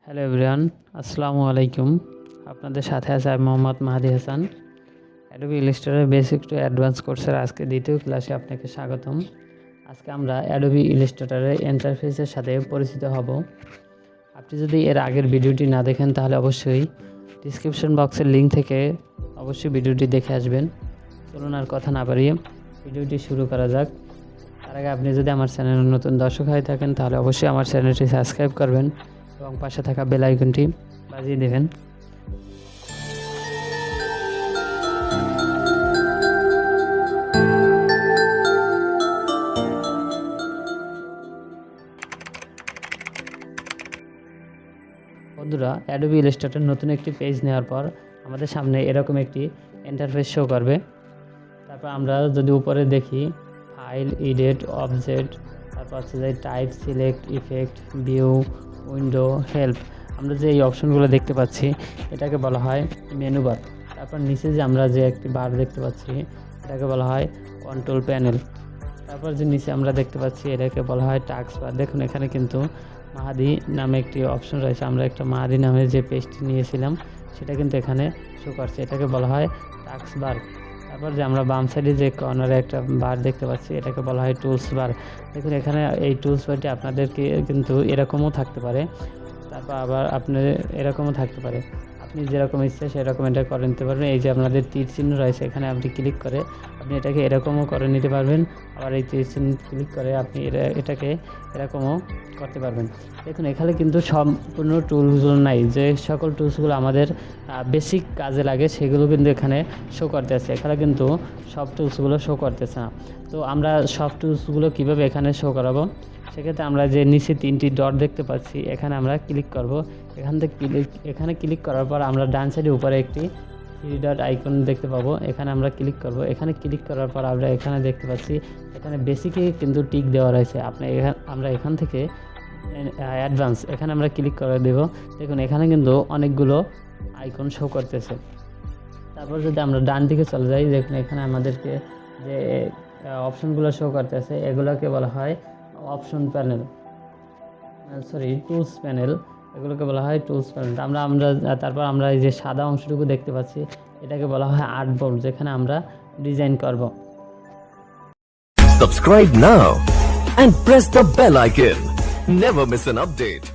Hello everyone, আসসালামু আলাইকুম। আপনাদের সাথে আছে আমি Mohammad Mahadi Hasan. Adobe Illustrator basic to advance কোর্সের আজকে দ্বিতীয় ক্লাসে আপনাকে স্বাগতম। আজকে আমরা অ্যাডোবি ইলাস্ট্রেটরের ইন্টারফেসের সাথে পরিচিত হব। আপনি যদি এর আগের ভিডিওটি না দেখেন তাহলে অবশ্যই ডিসক্রিপশন বক্সের লিঙ্ক থেকে অবশ্যই ভিডিওটি দেখে আসবেন। চলুন আর কথা না বাড়িয়ে ভিডিওটি শুরু করা যাক। তার আগে আপনি যদি আমার চ্যানেলের নতুন দর্শক হয়ে থাকেন তাহলে অবশ্যই আমার চ্যানেলটি সাবস্ক্রাইব করবেন এবং পাশে থাকা বেল আইকনটি বাজিয়ে দেবেন। বন্ধুরা, অ্যাডোবি ইলাস্ট্রেটর নতুন একটি পেজ নেওয়ার পর আমাদের সামনে এরকম একটি ইন্টারফেস শো করবে। তারপর আমরা যদি উপরে দেখি ফাইল, এডিট, অবজেক্ট, তারপর হচ্ছে যে type, select, effect, view, window, help, আমরা যে এই অপশনগুলো দেখতে পাচ্ছি এটাকে বলা হয় মেনু বার। তারপর নিচে যে আমরা যে একটি বার দেখতে পাচ্ছি এটাকে বলা হয় কন্ট্রোল প্যানেল। তারপর যে নিচে আমরা দেখতে পাচ্ছি এটাকে বলা হয় টাস্ক বার। দেখুন এখানে কিন্তু মাহাদি নামে একটি অপশন রয়েছে। আমরা একটা মাহাদি নামে যে পেজটি নিয়েছিলাম সেটা কিন্তু এখানে শো করছে, এটাকে বলা হয় টাস্ক বার। তারপর যে আমরা বাম সাইডে যে কর্নারে একটা বার দেখতে পাচ্ছি এটাকে বলা হয় টুলস বার। দেখুন এখানে এই টুলস বারটি আপনাদেরকে কিন্তু এরকমও থাকতে পারে, তারপর আবার আপনার এরকমও থাকতে পারে। আপনি যেরকম ইচ্ছে সেরকম এটা করে নিতে পারবেন। এই যে আপনাদের তীর চিহ্ন রয়েছে এখানে আপনি ক্লিক করে আপনি এটাকে এরকমও করে নিতে পারবেন, আবার এই তীর চিহ্ন ক্লিক করে আপনি এটাকে এরকমও করতে পারবেন। দেখুন এখানে কিন্তু সম্পূর্ণ টুলসগুলো নাই, যে সকল টুলসগুলো আমাদের বেসিক কাজে লাগে সেগুলো কিন্তু এখানে শো করতেছে। এখানে কিন্তু সব টুলসগুলো শো করতেছে না। তো আমরা সব টুলসগুলো কীভাবে এখানে শো করাবো, সেক্ষেত্রে আমরা যে নিচে তিনটি ডট দেখতে পাচ্ছি এখানে আমরা ক্লিক করব। এখানে ক্লিক করার পর আমরা ডান সাইডে উপরে একটি থ্রি ডট আইকন দেখতে পাবো, এখানে আমরা ক্লিক করব। এখানে ক্লিক করার পর আমরা এখানে দেখতে পাচ্ছি এখানে বেসিকে কিন্তু টিক দেওয়া রয়েছে। আমরা এখান থেকে অ্যাডভান্স এখানে আমরা ক্লিক করে দেব। দেখুন এখানে কিন্তু অনেকগুলো আইকন শো করতেছে। তারপর যদি আমরা ডান দিকে চলে যাই, দেখুন এখানে আমাদেরকে যে অপশনগুলো শো করতেছে এগুলোকে বলা হয় অপশন প্যানেল, টুলস প্যানেল, এগুলোকে বলা হয় টুলস প্যানেল। তারপর আমরা এই যে সাদা অংশটুকু দেখতে পাচ্ছি এটাকে বলা হয় আর্টবোর্ড, যেখানে আমরা ডিজাইন করব। Subscribe now and press the bell icon. Never miss an update.